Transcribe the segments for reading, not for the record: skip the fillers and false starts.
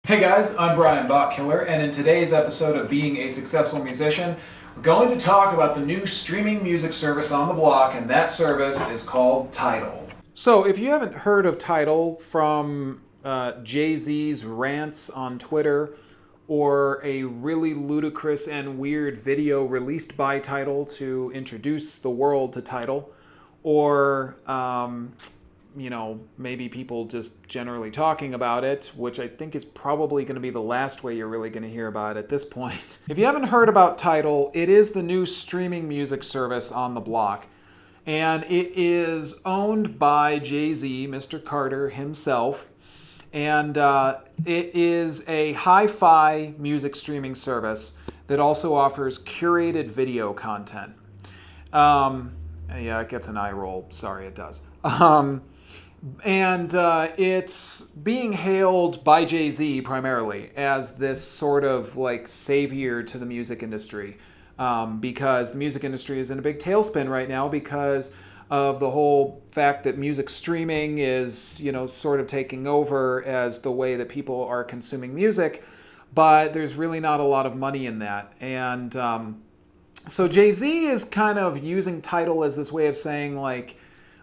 Hey guys, I'm Brian Bachkiller, and in today's episode of Being a Successful Musician, we're going to talk about the new streaming music service on the block, and that service is called Tidal. So, if you haven't heard of Tidal from Jay-Z's rants on Twitter, or a really ludicrous and weird video released by Tidal to introduce the world to Tidal, or maybe people just generally talking about it, which I think is probably going to be the last way you're really going to hear about it at this point. If you haven't heard about Tidal, it is the new streaming music service on the block. And it is owned by Jay-Z, Mr. Carter himself. And it is a hi-fi music streaming service that also offers curated video content. Yeah, it gets an eye roll. Sorry, it does. And it's being hailed by Jay-Z primarily as this sort of like savior to the music industry, because the music industry is in a big tailspin right now because of the whole fact that music streaming is, sort of taking over as the way that people are consuming music, but there's really not a lot of money in that. And so Jay-Z is kind of using Tidal as this way of saying, like,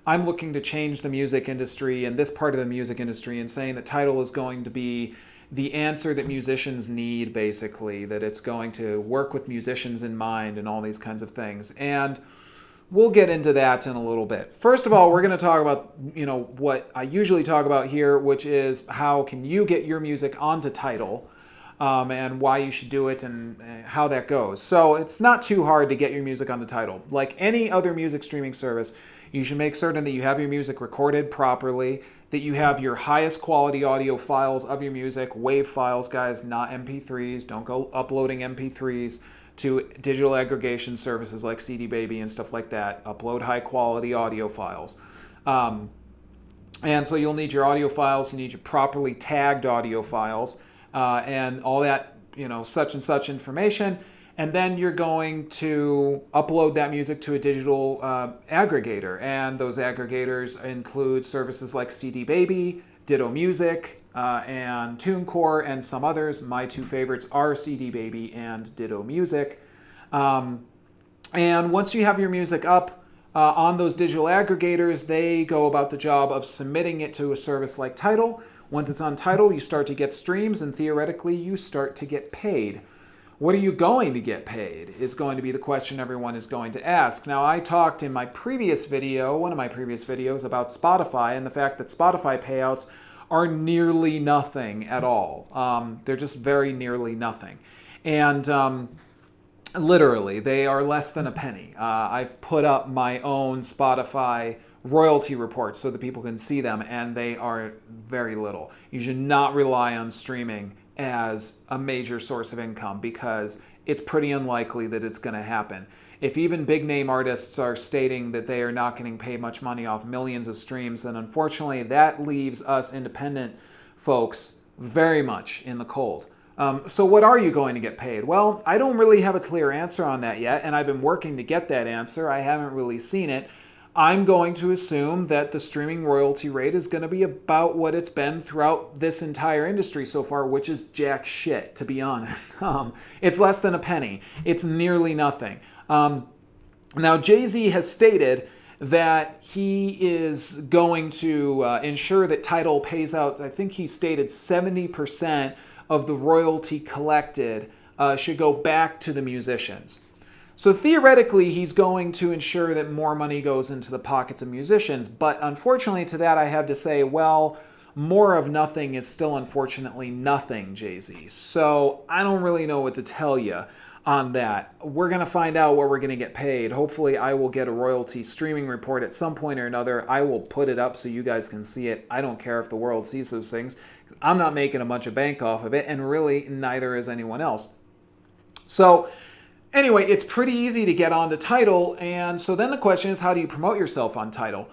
I'm looking to change the music industry and this part of the music industry, and saying that Tidal is going to be the answer that musicians need, basically, that it's going to work with musicians in mind and all these kinds of things. And we'll get into that in a little bit. First of all, we're going to talk about, what I usually talk about here, which is how can you get your music onto Tidal, and why you should do it and how that goes. So it's not too hard to get your music onto Tidal. Like any other music streaming service, you should make certain that you have your music recorded properly, that you have your highest quality audio files of your music, WAV files, guys, not MP3s. Don't go uploading MP3s to digital aggregation services like CD Baby and stuff like that. Upload high quality audio files. And so you'll need your audio files, you need your properly tagged audio files, and all that, such and such information. And then you're going to upload that music to a digital aggregator. And those aggregators include services like CD Baby, Ditto Music, and TuneCore, and some others. My two favorites are CD Baby and Ditto Music. And once you have your music up on those digital aggregators, they go about the job of submitting it to a service like Tidal. Once it's on Tidal, you start to get streams, and theoretically, you start to get paid. What are you going to get paid is going to be the question everyone is going to ask. Now, I talked in my previous video, one of my previous videos, about Spotify and the fact that Spotify payouts are nearly nothing at all. They're just very nearly nothing. And literally, they are less than a penny. I've put up my own Spotify royalty reports so that people can see them, and they are very little. You should not rely on streaming as a major source of income because it's pretty unlikely that it's going to happen. If even big name artists are stating that they are not getting paid much money off millions of streams, then unfortunately that leaves us independent folks very much in the cold. So what are you going to get paid? Well, I don't really have a clear answer on that yet, and I've been working to get that answer. I haven't really seen it. I'm going to assume that the streaming royalty rate is going to be about what it's been throughout this entire industry so far, which is jack shit, to be honest. It's less than a penny. It's nearly nothing. Now, Jay-Z has stated that he is going to ensure that Tidal pays out, I think he stated 70% of the royalty collected should go back to the musicians. So theoretically, he's going to ensure that more money goes into the pockets of musicians. But unfortunately to that, I have to say, well, more of nothing is still unfortunately nothing, Jay-Z. So I don't really know what to tell you on that. We're going to find out what we're going to get paid. Hopefully I will get a royalty streaming report at some point or another. I will put it up so you guys can see it. I don't care if the world sees those things. I'm not making a bunch of bank off of it, and really neither is anyone else. So anyway, it's pretty easy to get onto Tidal, and so then the question is, how do you promote yourself on Tidal?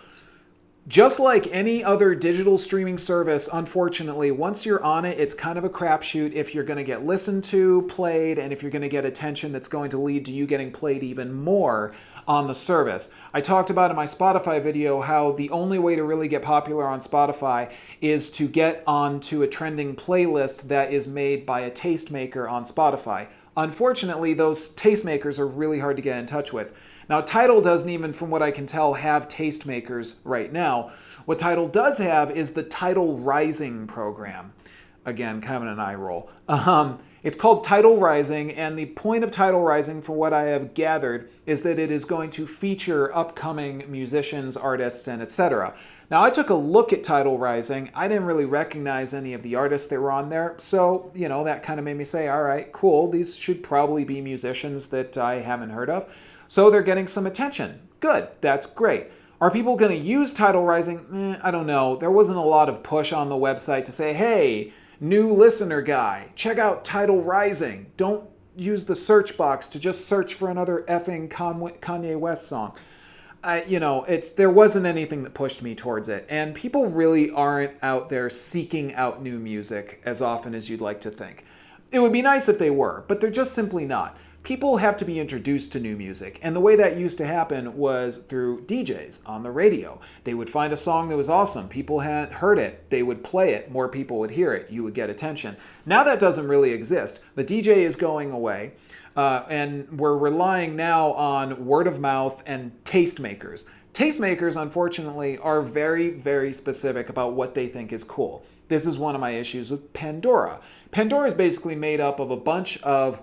Just like any other digital streaming service, unfortunately, once you're on it, it's kind of a crapshoot if you're going to get listened to, played, and if you're going to get attention that's going to lead to you getting played even more on the service. I talked about in my Spotify video how the only way to really get popular on Spotify is to get onto a trending playlist that is made by a tastemaker on Spotify. Unfortunately, those tastemakers are really hard to get in touch with. Now, Tidal doesn't even, from what I can tell, have tastemakers right now. What Tidal does have is the Tidal Rising program. Again, kind of an eye roll. It's called Tidal Rising, and the point of Tidal Rising, from what I have gathered, is that it is going to feature upcoming musicians, artists, and etc. Now, I took a look at Tidal Rising. I didn't really recognize any of the artists that were on there, so, that kind of made me say, all right, cool, these should probably be musicians that I haven't heard of. So they're getting some attention. Good, that's great. Are people going to use Tidal Rising? I don't know. There wasn't a lot of push on the website to say, hey, new listener guy, check out Tidal Rising. Don't use the search box to just search for another effing Kanye West song. There wasn't anything that pushed me towards it. And people really aren't out there seeking out new music as often as you'd like to think. It would be nice if they were, but they're just simply not. People have to be introduced to new music, and the way that used to happen was through DJs on the radio. They would find a song that was awesome. People hadn't heard it. They would play it. More people would hear it. You would get attention. Now that doesn't really exist. The DJ is going away, and we're relying now on word of mouth and tastemakers. Tastemakers, unfortunately, are very, very specific about what they think is cool. This is one of my issues with Pandora. Pandora is basically made up of a bunch of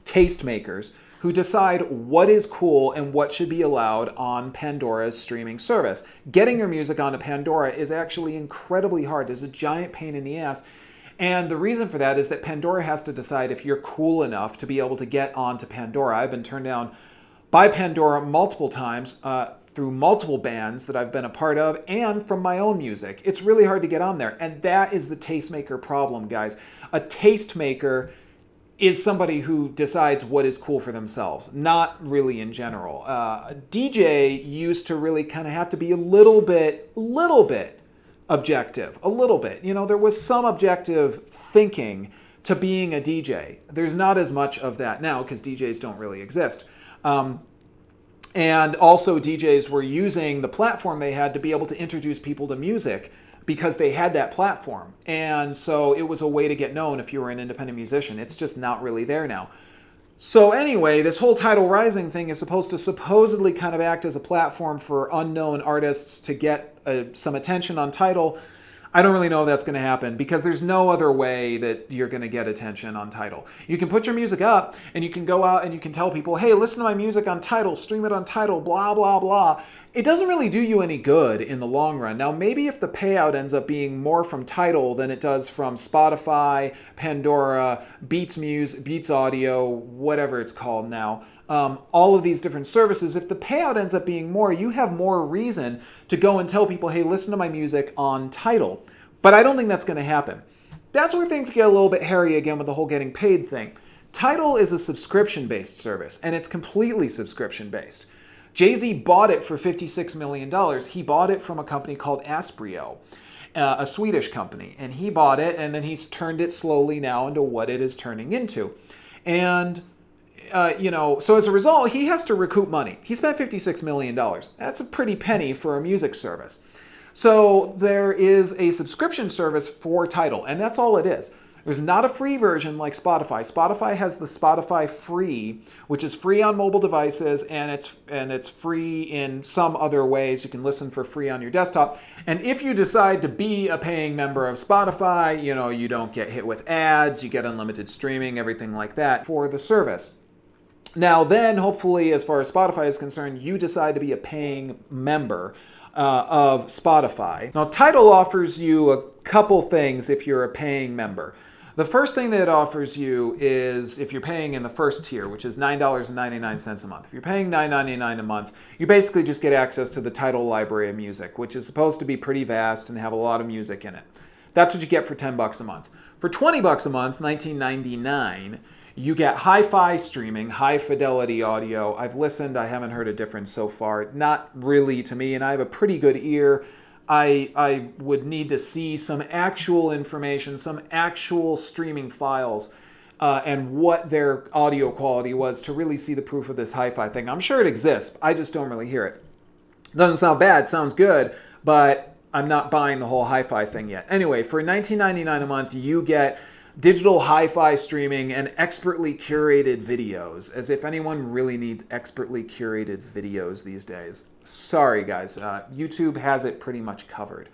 tastemakers who decide what is cool and what should be allowed on Pandora's streaming service. Getting your music onto Pandora is actually incredibly hard. It's a giant pain in the ass. And the reason for that is that Pandora has to decide if you're cool enough to be able to get onto Pandora. I've been turned down by Pandora multiple times through multiple bands that I've been a part of and from my own music. It's really hard to get on there. And that is the tastemaker problem, guys. A tastemaker is somebody who decides what is cool for themselves, not really in general. A DJ used to really kind of have to be a little bit objective, a little bit. There was some objective thinking to being a DJ. There's not as much of that now because DJs don't really exist. And also DJs were using the platform they had to be able to introduce people to music because they had that platform. And so it was a way to get known if you were an independent musician. It's just not really there now. So anyway, this whole Tidal Rising thing is supposed to supposedly kind of act as a platform for unknown artists to get some attention on Tidal. I don't really know if that's going to happen because there's no other way that you're going to get attention on Tidal. You can put your music up and you can go out and you can tell people, hey, listen to my music on Tidal, stream it on Tidal, blah, blah, blah. It doesn't really do you any good in the long run. Now, maybe if the payout ends up being more from Tidal than it does from Spotify, Pandora, Beats Audio, whatever it's called now, all of these different services, if the payout ends up being more, you have more reason to go and tell people, hey, listen to my music on Tidal. But I don't think that's going to happen. That's where things get a little bit hairy again with the whole getting paid thing. Tidal is a subscription-based service, and it's completely subscription-based. Jay-Z bought it for $56 million. He bought it from a company called Asprio, a Swedish company. And he bought it, and then he's turned it slowly now into what it is turning into. And so as a result, he has to recoup money. He spent $56 million. That's a pretty penny for a music service. So there is a subscription service for Tidal, and that's all it is. There's not a free version like Spotify. Spotify has the Spotify Free, which is free on mobile devices, and it's free in some other ways. You can listen for free on your desktop. And if you decide to be a paying member of Spotify, you don't get hit with ads, you get unlimited streaming, everything like that for the service. Now then, hopefully, as far as Spotify is concerned, you decide to be a paying member of Spotify. Now, Tidal offers you a couple things if you're a paying member. The first thing that it offers you is if you're paying in the first tier, which is $9.99 a month. If you're paying $9.99 a month, you basically just get access to the Tidal library of music, which is supposed to be pretty vast and have a lot of music in it. That's what you get for $10 a month. For $20 a month, $19.99, you get hi-fi streaming, high fidelity audio. I've listened, I haven't heard a difference so far. Not really to me, and I have a pretty good ear. I would need to see some actual information, some actual streaming files, and what their audio quality was to really see the proof of this hi-fi thing. I'm sure it exists. I just don't really hear it. Doesn't sound bad. Sounds good, but I'm not buying the whole hi-fi thing yet. Anyway, for $19.99 a month, you get digital hi-fi streaming and expertly curated videos, as if anyone really needs expertly curated videos these days. Sorry, guys. YouTube has it pretty much covered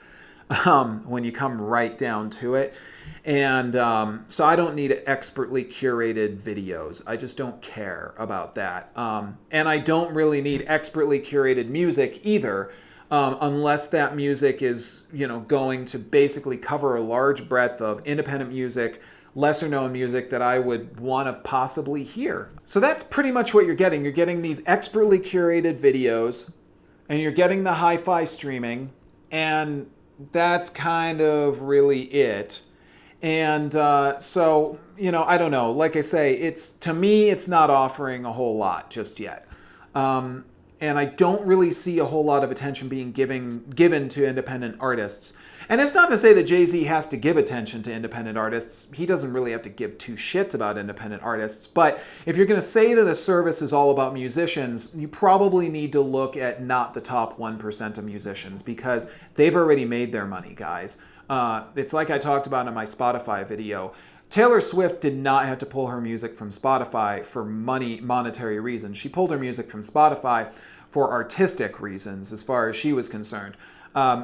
when you come right down to it. And so I don't need expertly curated videos. I just don't care about that. And I don't really need expertly curated music either, unless that music is, going to basically cover a large breadth of independent music, lesser known music that I would want to possibly hear. So that's pretty much what you're getting. You're getting these expertly curated videos, and you're getting the hi-fi streaming, and that's kind of really it. And so, I don't know. Like I say, to me, it's not offering a whole lot just yet. And I don't really see a whole lot of attention being given to independent artists. And it's not to say that Jay-Z has to give attention to independent artists. He doesn't really have to give two shits about independent artists. But if you're going to say that a service is all about musicians, you probably need to look at not the top 1% of musicians, because they've already made their money, guys. It's like I talked about in my Spotify video. Taylor Swift did not have to pull her music from Spotify for monetary reasons. She pulled her music from Spotify for artistic reasons, as far as she was concerned.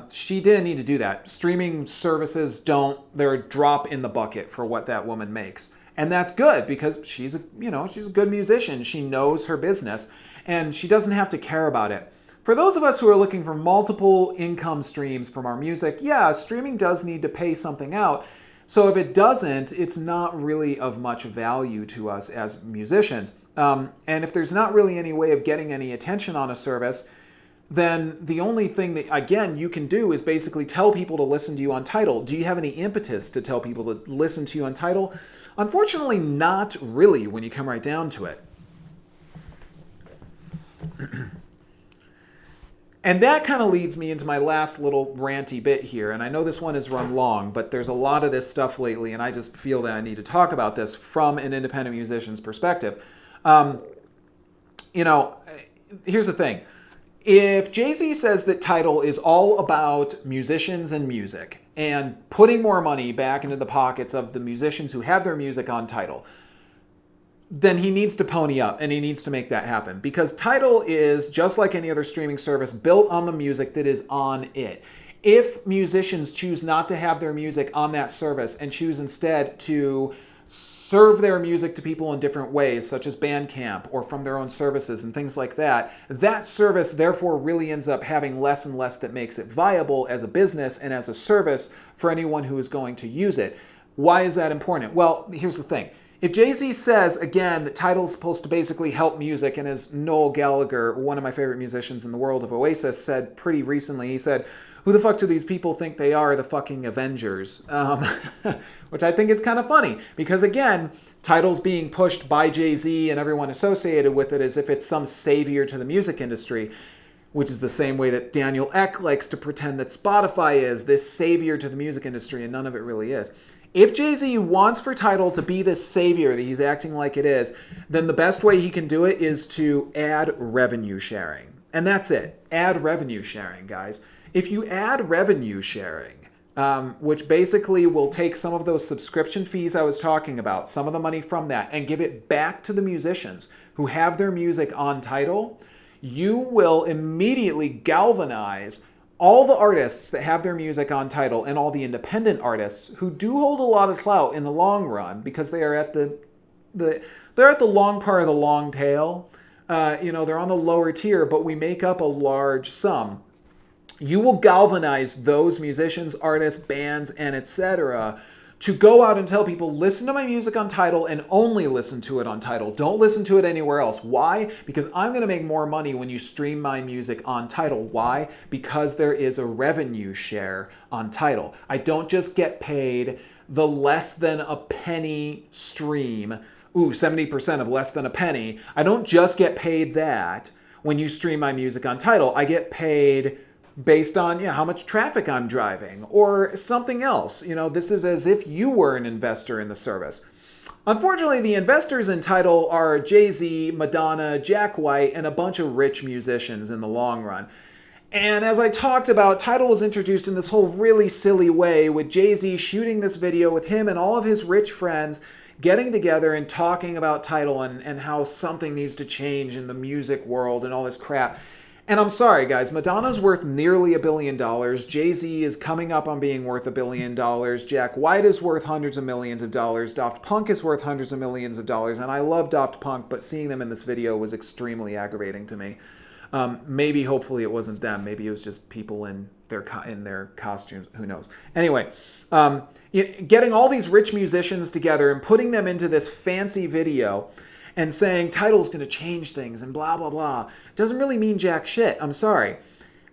She didn't need to do that. Streaming services they're a drop in the bucket for what that woman makes. And that's good, because she's a good musician. She knows her business, and she doesn't have to care about it. For those of us who are looking for multiple income streams from our music, yeah, streaming does need to pay something out. So if it doesn't, it's not really of much value to us as musicians. And if there's not really any way of getting any attention on a service, then the only thing that, again, you can do is basically tell people to listen to you on Tidal. Do you have any impetus to tell people to listen to you on Tidal? Unfortunately, not really, when you come right down to it. And that kind of leads me into my last little ranty bit here. And I know this one has run long, but there's a lot of this stuff lately, and I just feel that I need to talk about this from an independent musician's perspective. Here's the thing. If Jay-Z says that Tidal is all about musicians and music and putting more money back into the pockets of the musicians who have their music on Tidal, then he needs to pony up, and he needs to make that happen, because Tidal is, just like any other streaming service, built on the music that is on it. If musicians choose not to have their music on that service and choose instead to serve their music to people in different ways, such as Bandcamp or from their own services and things like that, that service therefore really ends up having less and less that makes it viable as a business and as a service for anyone who is going to use it. Why is that important? Well, here's the thing. If Jay-Z says, again, that Tidal's supposed to basically help music, and as Noel Gallagher, one of my favorite musicians in the world of Oasis, said pretty recently, he said, who the fuck do these people think they are, the fucking Avengers? Which I think is kind of funny, because again, Tidal's being pushed by Jay-Z and everyone associated with it as if it's some savior to the music industry, which is the same way that Daniel Ek likes to pretend that Spotify is this savior to the music industry, and none of it really is. If Jay-Z wants for Tidal to be this savior that he's acting like it is, then the best way he can do it is to add revenue sharing. And that's it. Add revenue sharing, guys. If you add revenue sharing, which basically will take some of those subscription fees I was talking about, some of the money from that, and give it back to the musicians who have their music on Tidal, you will immediately galvanize all the artists that have their music on Tidal and all the independent artists who do hold a lot of clout in the long run, because they are at they're at the long part of the long tail. They're on the lower tier, but we make up a large sum. You will galvanize those musicians, artists, bands, and etc. to go out and tell people, listen to my music on Tidal and only listen to it on Tidal. Don't listen to it anywhere else. Why? Because I'm going to make more money when you stream my music on Tidal. Why? Because there is a revenue share on Tidal. I don't just get paid the less than a penny stream. 70% of less than a penny. I don't just get paid that when you stream my music on Tidal. I get paid based on how much traffic I'm driving or something else. This is as if you were an investor in the service. Unfortunately, the investors in Tidal are Jay-Z, Madonna, Jack White, and a bunch of rich musicians in the long run. And as I talked about, Tidal was introduced in this whole really silly way with Jay-Z shooting this video with him and all of his rich friends getting together and talking about Tidal and how something needs to change in the music world and all this crap. And I'm sorry, guys, Madonna's worth nearly $1 billion. Jay-Z is coming up on being worth $1 billion. Jack White is worth hundreds of millions of dollars. Daft Punk is worth hundreds of millions of dollars. And I love Daft Punk, but seeing them in this video was extremely aggravating to me. Maybe, hopefully, it wasn't them. Maybe it was just people in their costumes. Who knows? Anyway, getting all these rich musicians together and putting them into this fancy video and saying Tidal's going to change things and blah, blah, blah, doesn't really mean jack shit. I'm sorry.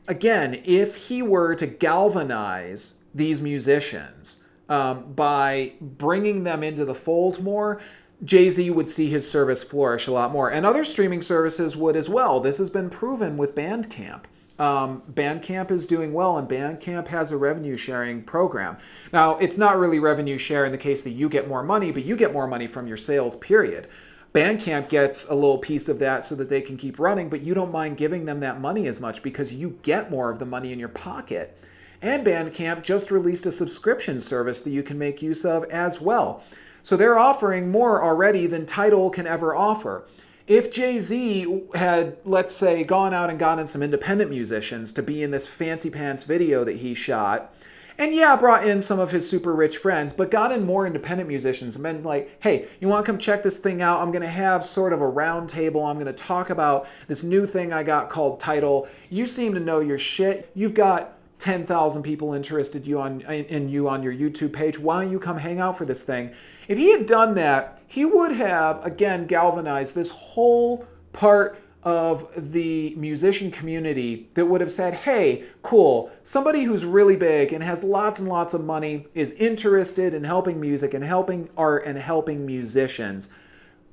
Again, if he were to galvanize these musicians by bringing them into the fold more, Jay-Z would see his service flourish a lot more. And other streaming services would as well. This has been proven with Bandcamp. Bandcamp is doing well, and Bandcamp has a revenue sharing program. Now, it's not really revenue share in the case that you get more money, but you get more money from your sales, period. Bandcamp gets a little piece of that so that they can keep running, but you don't mind giving them that money as much because you get more of the money in your pocket. And Bandcamp just released a subscription service that you can make use of as well. So they're offering more already than Tidal can ever offer. If Jay-Z had, let's say, gone out and gotten some independent musicians to be in this fancy pants video that he shot, and brought in some of his super rich friends, but got in more independent musicians and been like, hey, you want to come check this thing out? I'm going to have sort of a round table. I'm going to talk about this new thing I got called Tidal. You seem to know your shit. You've got 10,000 people interested in you on your YouTube page. Why don't you come hang out for this thing? If he had done that, he would have, again, galvanized this whole part of the musician community that would have said, hey, cool, somebody who's really big and has lots and lots of money is interested in helping music and helping art and helping musicians.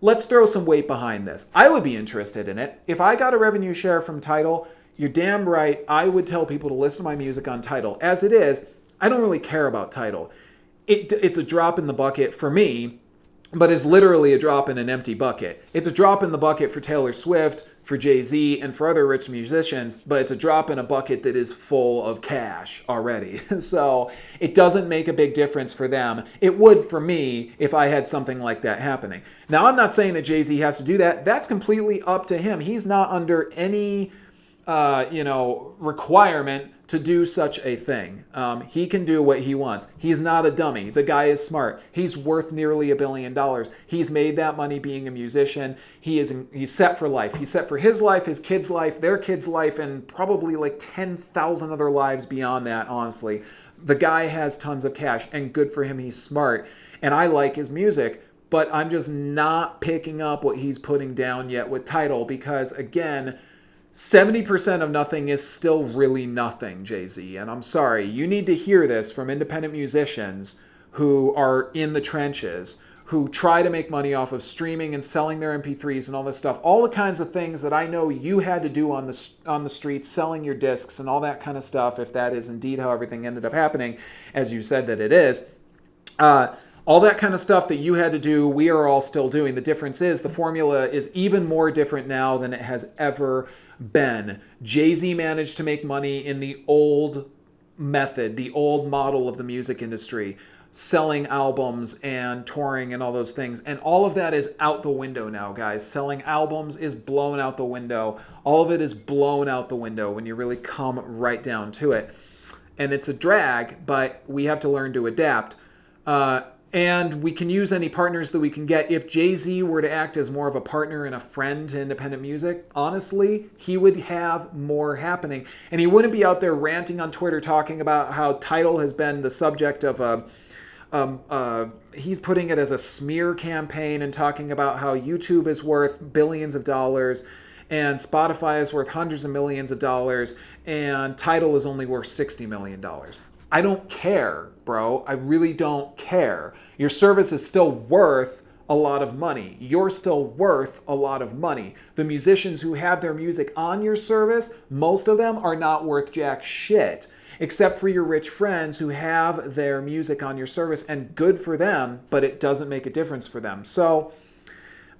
Let's throw some weight behind this. I would be interested in it. If I got a revenue share from Tidal, you're damn right, I would tell people to listen to my music on Tidal. As it is, I don't really care about Tidal. It's a drop in the bucket for me, but it's literally a drop in an empty bucket. It's a drop in the bucket for Taylor Swift, for Jay-Z, and for other rich musicians, but it's a drop in a bucket that is full of cash already. So it doesn't make a big difference for them. It would for me if I had something like that happening. Now, I'm not saying that Jay-Z has to do that. That's completely up to him. He's not under any requirement to do such a thing. He can do what he wants. He's not a dummy. The guy is smart. He's worth nearly $1 billion. He's made that money being a musician. He's set for life. He's set for his life, his kids' life, their kids' life, and probably like 10,000 other lives beyond that, honestly. The guy has tons of cash, and good for him. He's smart. And I like his music, but I'm just not picking up what he's putting down yet with Tidal because, again, 70% of nothing is still really nothing, Jay-Z. And I'm sorry, you need to hear this from independent musicians who are in the trenches, who try to make money off of streaming and selling their MP3s and all this stuff. All the kinds of things that I know you had to do on the streets, selling your discs and all that kind of stuff, if that is indeed how everything ended up happening, as you said that it is. All that kind of stuff that you had to do, we are all still doing. The difference is the formula is even more different now than it has ever been. Jay-Z managed to make money in the old method, the old model of the music industry, selling albums and touring and all those things. And all of that is out the window now, guys. Selling albums is blown out the window. All of it is blown out the window when you really come right down to it. And it's a drag, but we have to learn to adapt. And we can use any partners that we can get. If Jay-Z were to act as more of a partner and a friend to independent music, honestly, he would have more happening. And he wouldn't be out there ranting on Twitter talking about how Tidal has been the subject of he's putting it as a smear campaign and talking about how YouTube is worth billions of dollars and Spotify is worth hundreds of millions of dollars and Tidal is only worth $60 million. I don't care, bro. I really don't care. Your service is still worth a lot of money. You're still worth a lot of money. The musicians who have their music on your service, most of them are not worth jack shit, except for your rich friends who have their music on your service, and good for them, but it doesn't make a difference for them. So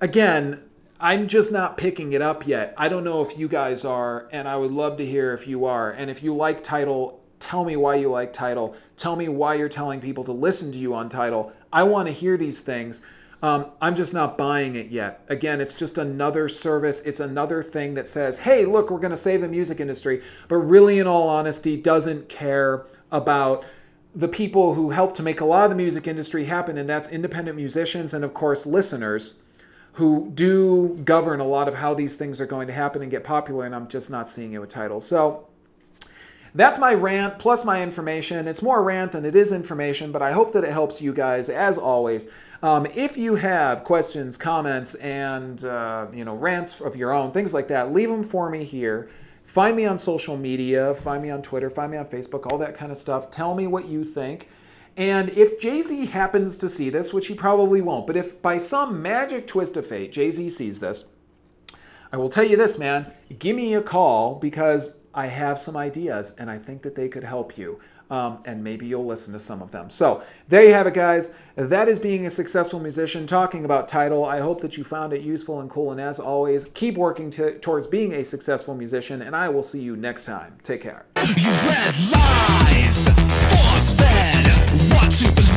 again, I'm just not picking it up yet. I don't know if you guys are, and I would love to hear if you are. And if you like Tidal, tell me why you like Tidal. Tell me why you're telling people to listen to you on Tidal. I want to hear these things. I'm just not buying it yet. Again, it's just another service. It's another thing that says, hey, look, we're going to save the music industry, but really, in all honesty, doesn't care about the people who help to make a lot of the music industry happen, and that's independent musicians and, of course, listeners who do govern a lot of how these things are going to happen and get popular, and I'm just not seeing it with Tidal. So that's my rant plus my information. It's more rant than it is information, but I hope that it helps you guys, as always. If you have questions, comments, and rants of your own, things like that, leave them for me here. Find me on social media. Find me on Twitter. Find me on Facebook, all that kind of stuff. Tell me what you think. And if Jay-Z happens to see this, which he probably won't, but if by some magic twist of fate Jay-Z sees this, I will tell you this, man, give me a call, because I have some ideas and I think that they could help you. And maybe you'll listen to some of them. So there you have it, guys. That is being a successful musician, talking about Tidal. I hope that you found it useful and cool. And as always, keep working towards being a successful musician. And I will see you next time. Take care. You read lies, force fed, what to believe.